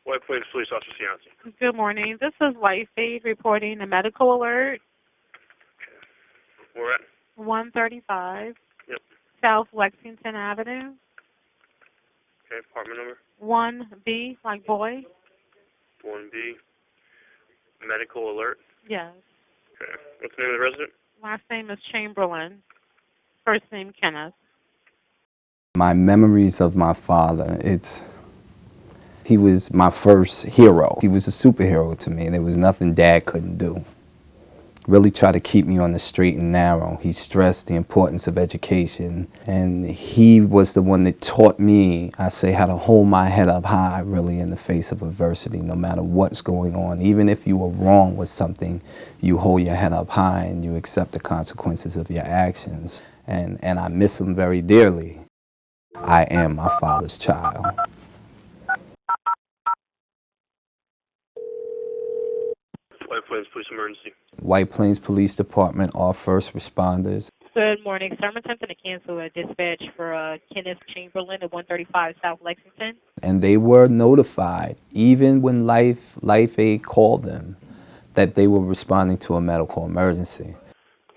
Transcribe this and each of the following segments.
White Plains Police Officer Cianci. Good morning. This is Whiteface reporting a medical alert. Where at? 135 Yep. South Lexington Avenue. Okay, apartment number? 1B, like boy? 1B. Medical alert? Yes. Okay. What's the name of the resident? Last name is Chamberlain. First name Kenneth. My memories of my father, he was my first hero. He was a superhero to me. There was nothing Dad couldn't do. Really tried to keep me on the straight and narrow. He stressed the importance of education, and he was the one that taught me, I say, how to hold my head up high, really, in the face of adversity, no matter what's going on. Even if you were wrong with something, you hold your head up high and you accept the consequences of your actions. And I miss him very dearly. I am my father's child. White Plains Police Emergency. White Plains Police Department, all first responders. Good morning, sir. I'm attempting to cancel a dispatch for Kenneth Chamberlain at 135 South Lexington. And they were notified, even when Life Aid called them, that they were responding to a medical emergency.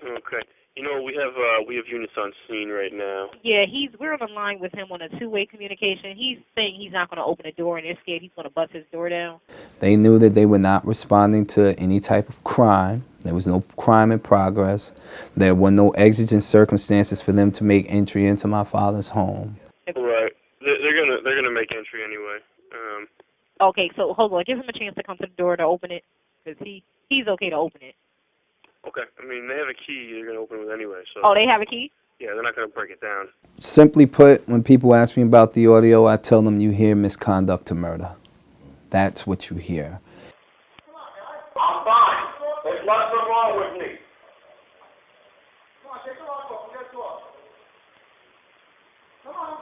Okay. You know, we have units on scene right now. Yeah, we're on the line with him on a two-way communication. He's saying he's not going to open the door, and they're scared he's going to bust his door down. They knew that they were not responding to any type of crime. There was no crime in progress. There were no exigent circumstances for them to make entry into my father's home. Right. They're gonna make entry anyway. Okay, so hold on. Give him a chance to come to the door to open it, because he's okay to open it. Okay. I mean, they have a key they're gonna open it with anyway. So. Oh, they have a key? Yeah, they're not gonna break it down. Simply put, when people ask me about the audio, I tell them you hear misconduct to murder. That's what you hear. I'm fine. There's nothing wrong with me. Come on, take the lock off. Get the door. Come on.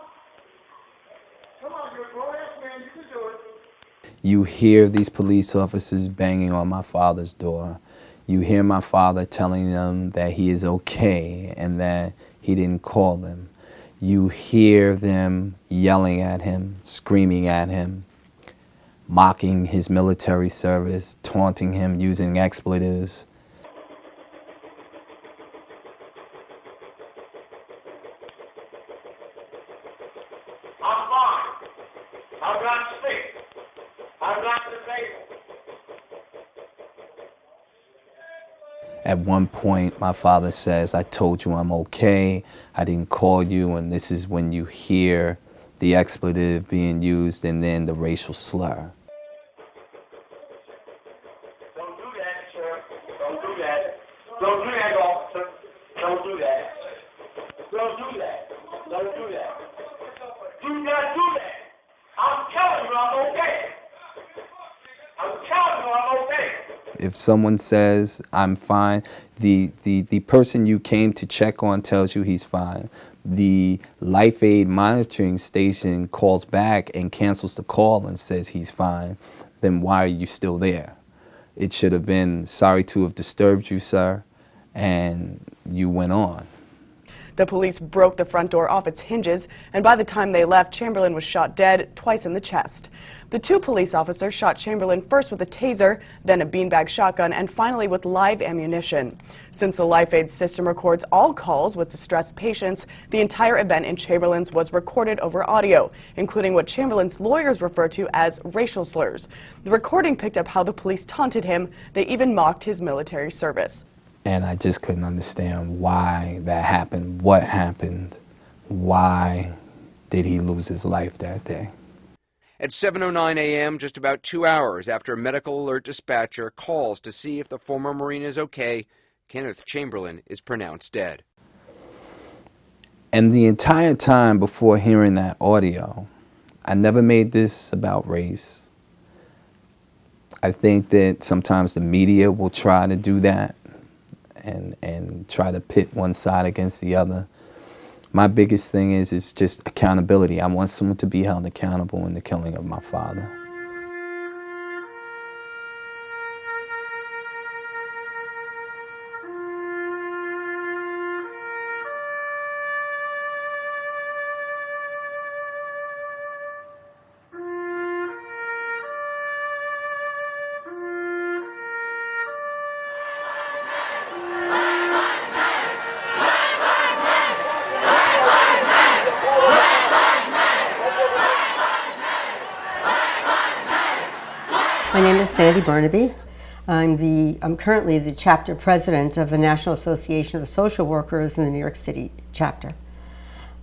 Come on, you're a grown-ass man. You can do it. You hear these police officers banging on my father's door. You hear my father telling them that he is okay and that he didn't call them. You hear them yelling at him, screaming at him, mocking his military service, taunting him using expletives. I'm fine. I'm not sick. I'm not disabled. At one point, my father says, I told you I'm okay, I didn't call you, and this is when you hear the expletive being used and then the racial slur. Don't do that, sir. Don't do that. Don't do that, officer. Don't do that. Don't do that. Don't do that. Do not do that. I'm telling you I'm okay. I'm telling you I'm okay. If someone says, I'm fine, the person you came to check on tells you he's fine. The Life Aid monitoring station calls back and cancels the call and says he's fine. Then why are you still there? It should have been, sorry to have disturbed you, sir, and you went on. The police broke the front door off its hinges, and by the time they left, Chamberlain was shot dead, twice in the chest. The two police officers shot Chamberlain first with a taser, then a beanbag shotgun, and finally with live ammunition. Since the Life Aid system records all calls with distressed patients, the entire event in Chamberlain's was recorded over audio, including what Chamberlain's lawyers refer to as racial slurs. The recording picked up how the police taunted him. They even mocked his military service. And I just couldn't understand why that happened, what happened, why did he lose his life that day. At 7:09 a.m., just about 2 hours after a medical alert dispatcher calls to see if the former Marine is okay, Kenneth Chamberlain is pronounced dead. And the entire time before hearing that audio, I never made this about race. I think that sometimes the media will try to do that and try to pit one side against the other. My biggest thing is just accountability. I want someone to be held accountable in the killing of my father. My name is Sandy Burnaby. I'm currently the chapter president of the National Association of Social Workers in the New York City chapter.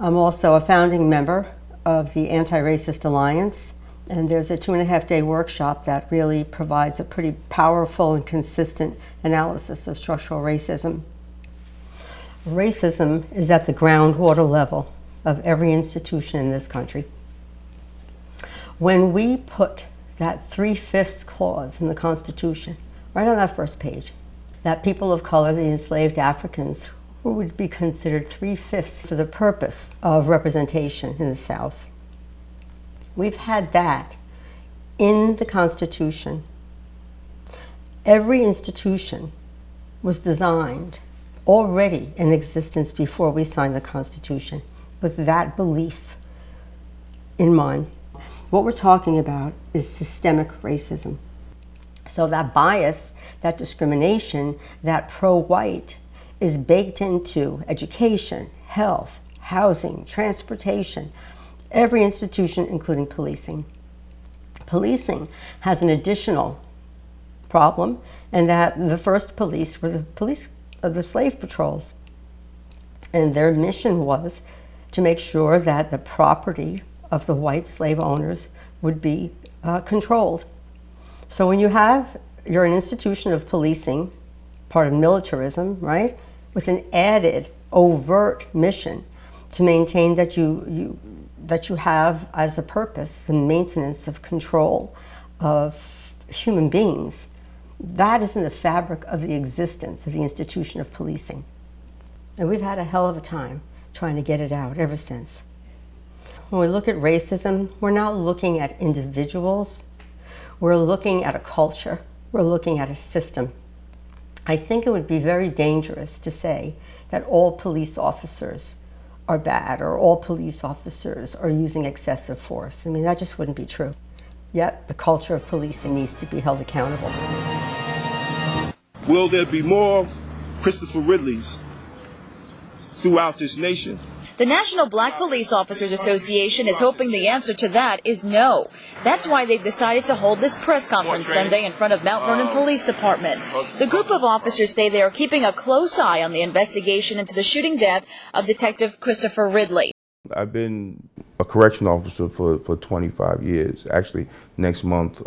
I'm also a founding member of the Anti-Racist Alliance, and there's a 2.5-day workshop that really provides a pretty powerful and consistent analysis of structural racism. Racism is at the groundwater level of every institution in this country. When we put that 3/5 clause in the Constitution, right on that first page, that people of color, the enslaved Africans, who would be considered 3/5 for the purpose of representation in the South. We've had that in the Constitution. Every institution was designed already in existence before we signed the Constitution with that belief in mind. What we're talking about is systemic racism. So that bias, that discrimination, that pro-white is baked into education, health, housing, transportation, every institution, including policing. Policing has an additional problem, and that the first police were the police of the slave patrols. And their mission was to make sure that the property of the white slave owners would be controlled. So when you're an institution of policing, part of militarism, right, with an added overt mission to maintain that you have as a purpose the maintenance of control of human beings, that is in the fabric of the existence of the institution of policing. And we've had a hell of a time trying to get it out ever since. When we look at racism, we're not looking at individuals. We're looking at a culture. We're looking at a system. I think it would be very dangerous to say that all police officers are bad or all police officers are using excessive force. I mean, that just wouldn't be true. Yet, the culture of policing needs to be held accountable. Will there be more Christopher Ridleys throughout this nation? The National Black Police Officers Association is hoping the answer to that is no. That's why they've decided to hold this press conference Sunday in front of Mount Vernon Police Department. The group of officers say they are keeping a close eye on the investigation into the shooting death of Detective Christopher Ridley. I've been a correction officer for 25 years. Actually, next month,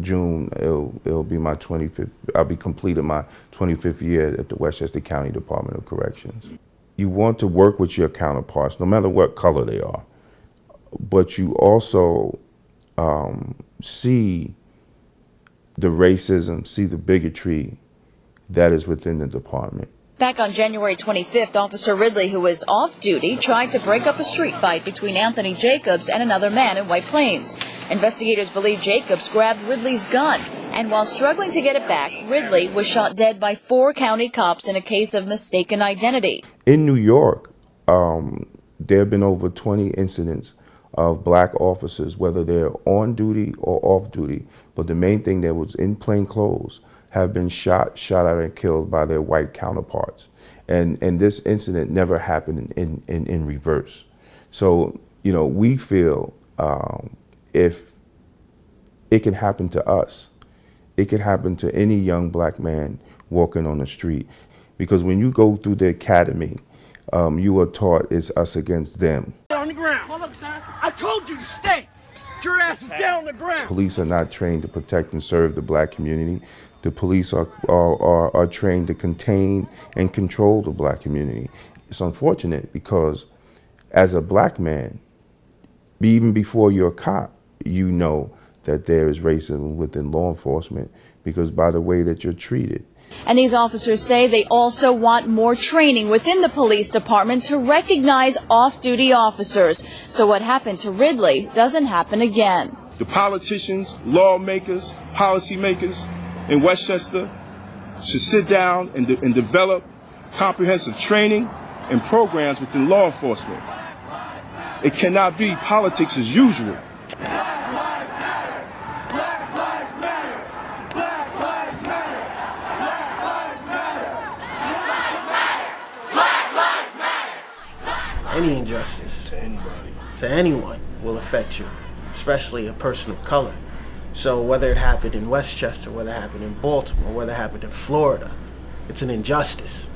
June, it'll be my 25th. I'll be completed my 25th year at the Westchester County Department of Corrections. You want to work with your counterparts, no matter what color they are, but you also see the racism, see the bigotry that is within the department. Back on January 25th, Officer Ridley, who was off duty, tried to break up a street fight between Anthony Jacobs and another man in White Plains. Investigators believe Jacobs grabbed Ridley's gun, and while struggling to get it back, Ridley was shot dead by 4 county cops in a case of mistaken identity. In New York, there have been over 20 incidents of black officers, whether they're on duty or off duty, but the main thing that was in plain clothes, have been shot at and killed by their white counterparts. And this incident never happened in reverse. So, we feel if it can happen to us, it can happen to any young black man walking on the street. Because when you go through the academy, you are taught it's us against them. On the ground. Hold up, sir. I told you to stay. Your ass is down on the ground. Police are not trained to protect and serve the black community. The police are trained to contain and control the black community. It's unfortunate because as a black man, even before you're a cop, you know that there is racism within law enforcement because by the way that you're treated. And these officers say they also want more training within the police department to recognize off-duty officers, so what happened to Ridley doesn't happen again. The politicians, lawmakers, policymakers in Westchester should sit down and develop comprehensive training and programs within law enforcement. It cannot be politics as usual. Any injustice to anybody, to anyone, will affect you, especially a person of color. So whether it happened in Westchester, whether it happened in Baltimore, whether it happened in Florida, it's an injustice.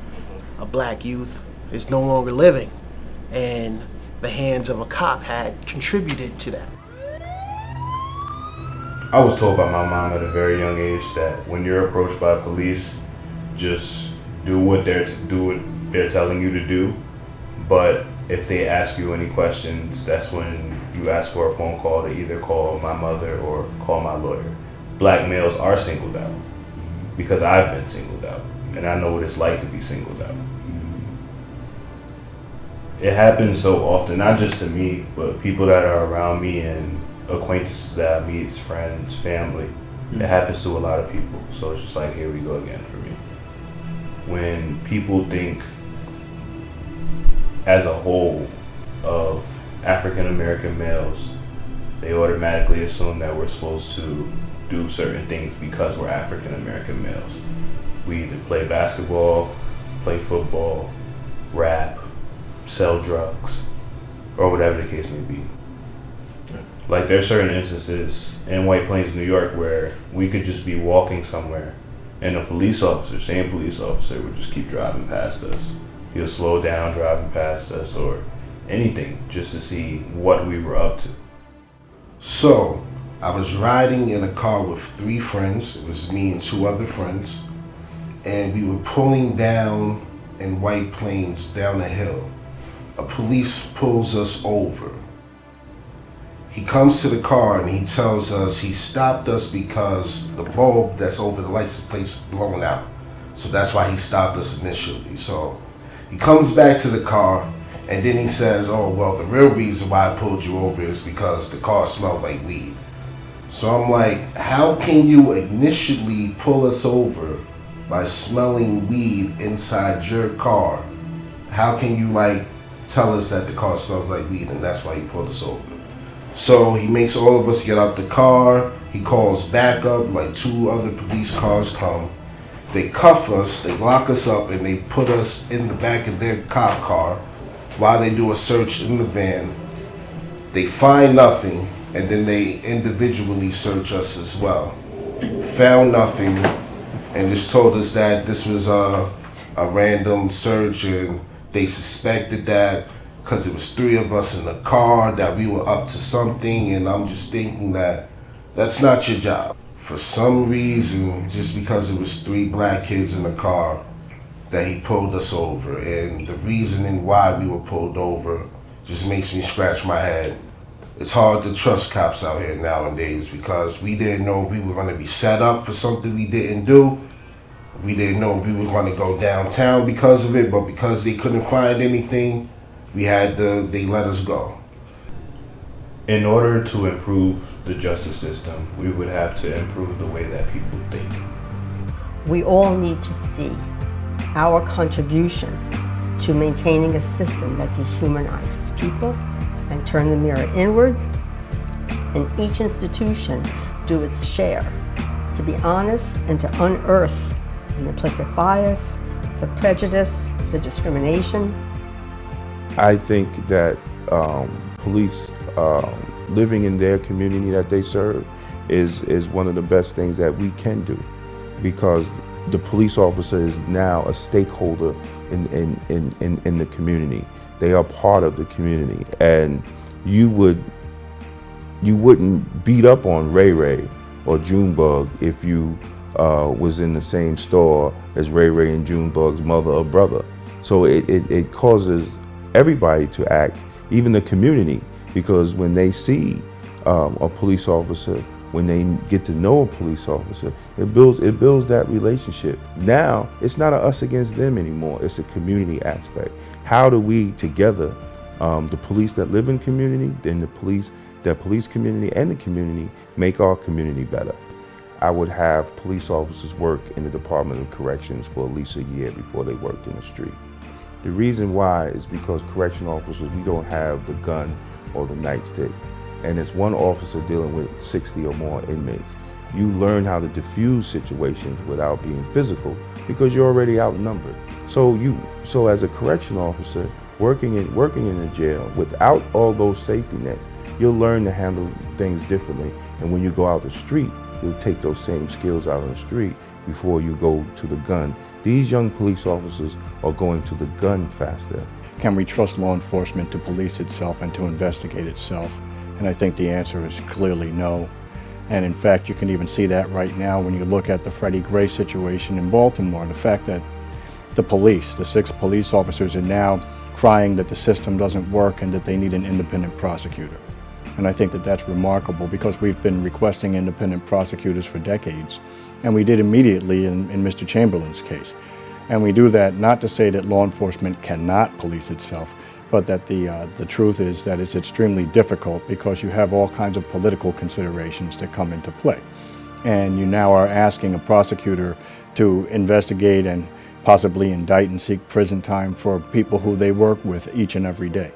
A black youth is no longer living, and the hands of a cop had contributed to that. I was told by my mom at a very young age that when you're approached by police, just do what they're telling you to do. But if they ask you any questions, that's when you ask for a phone call to either call my mother or call my lawyer. Black males are singled out because I've been singled out, and I know what it's like to be singled out. It happens so often, not just to me, but people that are around me and acquaintances that I meet, friends, family. It happens to a lot of people. So it's just like, here we go again for me. When people think as a whole of African American males, they automatically assume that we're supposed to do certain things because we're African American males. We either play basketball, play football, rap, sell drugs, or whatever the case may be. Like, there are certain instances in White Plains, New York, where we could just be walking somewhere and a police officer, same police officer, would just keep driving past us. He'll slow down driving past us or anything just to see what we were up to. So, I was riding in a car with 3 friends. It was me and 2 other friends. And we were pulling down in White Plains down a hill. A police pulls us over. He comes to the car and he tells us he stopped us because the bulb that's over the license plate's blown out. So that's why he stopped us initially. So he comes back to the car and then he says, oh, well, the real reason why I pulled you over is because the car smelled like weed. So I'm like, how can you initially pull us over by smelling weed inside your car? How can you tell us that the car smells like weed and that's why you pulled us over? So he makes all of us get out the car. He calls backup, 2 other police cars come. They cuff us, they lock us up, and they put us in the back of their cop car while they do a search in the van. They find nothing, and then they individually search us as well. Found nothing, and just told us that this was a random search, and they suspected that because it was 3 of us in the car, that we were up to something, and I'm just thinking that that's not your job. For some reason, just because it was 3 black kids in the car, that he pulled us over, and the reasoning why we were pulled over just makes me scratch my head. It's hard to trust cops out here nowadays because we didn't know we were going to be set up for something we didn't do. We didn't know we were going to go downtown because of it, but because they couldn't find anything, they let us go. In order to improve the justice system, we would have to improve the way that people think. We all need to see our contribution to maintaining a system that dehumanizes people and turn the mirror inward, and each institution do its share to be honest and to unearth the implicit bias, the prejudice, the discrimination. I think that police living in their community that they serve is one of the best things that we can do, because the police officer is now a stakeholder in the community. They are part of the community, and you wouldn't beat up on Ray Ray or Junebug if you was in the same store as Ray Ray and Junebug's mother or brother. So it causes everybody to act, even the community, because when they see a police officer, when they get to know a police officer, it builds that relationship. Now it's not a us against them anymore. It's a community aspect. How do we together, the police that live in community, then the police community and the community, make our community better? I would have police officers work in the Department of Corrections for at least a year before they worked in the street. The reason why is because correctional officers, we don't have the gun or the nightstick. And it's one officer dealing with 60 or more inmates. You learn how to diffuse situations without being physical because you're already outnumbered. So as a correctional officer working in a jail without all those safety nets, you'll learn to handle things differently, And when you go out the street, you'll take those same skills out on the street before you go to the gun. These young police officers are going to the gun faster. Can we trust law enforcement to police itself and to investigate itself? And I think the answer is clearly no. And in fact, you can even see that right now when you look at the Freddie Gray situation in Baltimore. The fact that the police, the 6 police officers, are now crying that the system doesn't work and that they need an independent prosecutor. And I think that that's remarkable because we've been requesting independent prosecutors for decades. And we did immediately in Mr. Chamberlain's case. And we do that not to say that law enforcement cannot police itself, but that the truth is that it's extremely difficult because you have all kinds of political considerations that come into play. And you now are asking a prosecutor to investigate and possibly indict and seek prison time for people who they work with each and every day.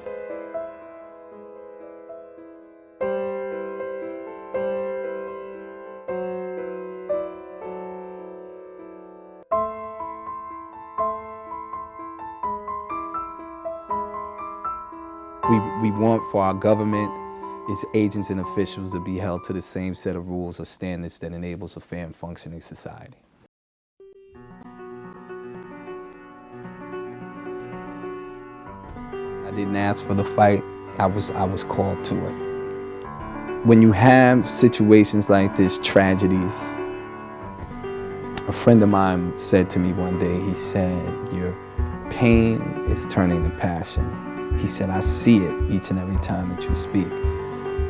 We want for our government, its agents and officials, to be held to the same set of rules or standards that enables a fair and functioning society. I didn't ask for the fight, I was called to it. When you have situations like this, tragedies, a friend of mine said to me one day, he said, "Your pain is turning to passion." He said, "I see it each and every time that you speak."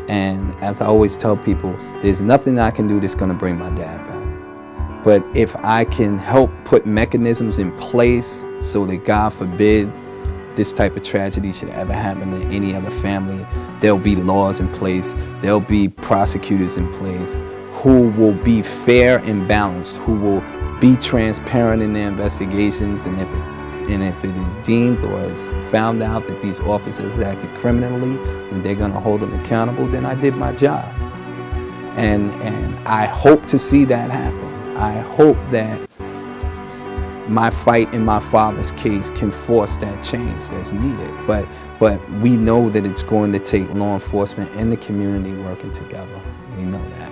And as I always tell people, there's nothing I can do that's gonna bring my dad back. But if I can help put mechanisms in place so that, God forbid, this type of tragedy should ever happen to any other family, there'll be laws in place, there'll be prosecutors in place who will be fair and balanced, who will be transparent in their investigations, and if it is deemed or is found out that these officers acted criminally, then they're going to hold them accountable, then I did my job. And I hope to see that happen. I hope that my fight in my father's case can force that change that's needed. But we know that it's going to take law enforcement and the community working together. We know that.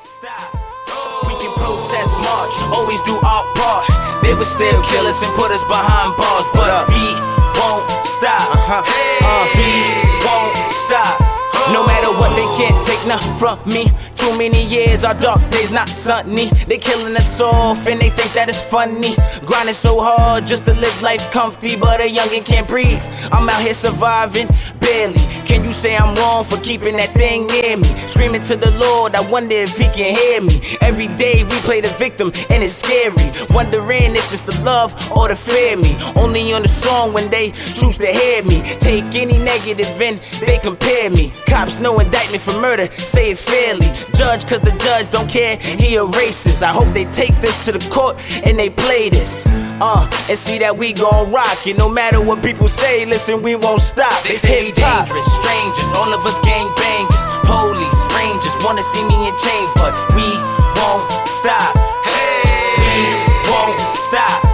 Stop. We can protest, march, always do our part. They would still kill us and put us behind bars, but we won't stop. We won't stop. No matter what, they can't take nothing from me. Too many years, our dark days not sunny. They killing us off and they think that it's funny. Grinding so hard just to live life comfy, but a youngin' can't breathe. I'm out here surviving, barely. Can you say I'm wrong for keeping that thing near me? Screaming to the Lord, I wonder if he can hear me. Every day we play the victim and it's scary, wondering if it's the love or the fear me. Only on the song when they choose to hear me. Take any negative and they compare me. Cops no indictment for murder, say it's fairly. Judge cause the judge don't care, he a racist. I hope they take this to the court and they play this and see that we gon' rock it. No matter what people say, listen, we won't stop. They say we dangerous, strangers, all of us gang bangers. Police, rangers, wanna see me in chains, but we won't stop. Hey, we won't stop.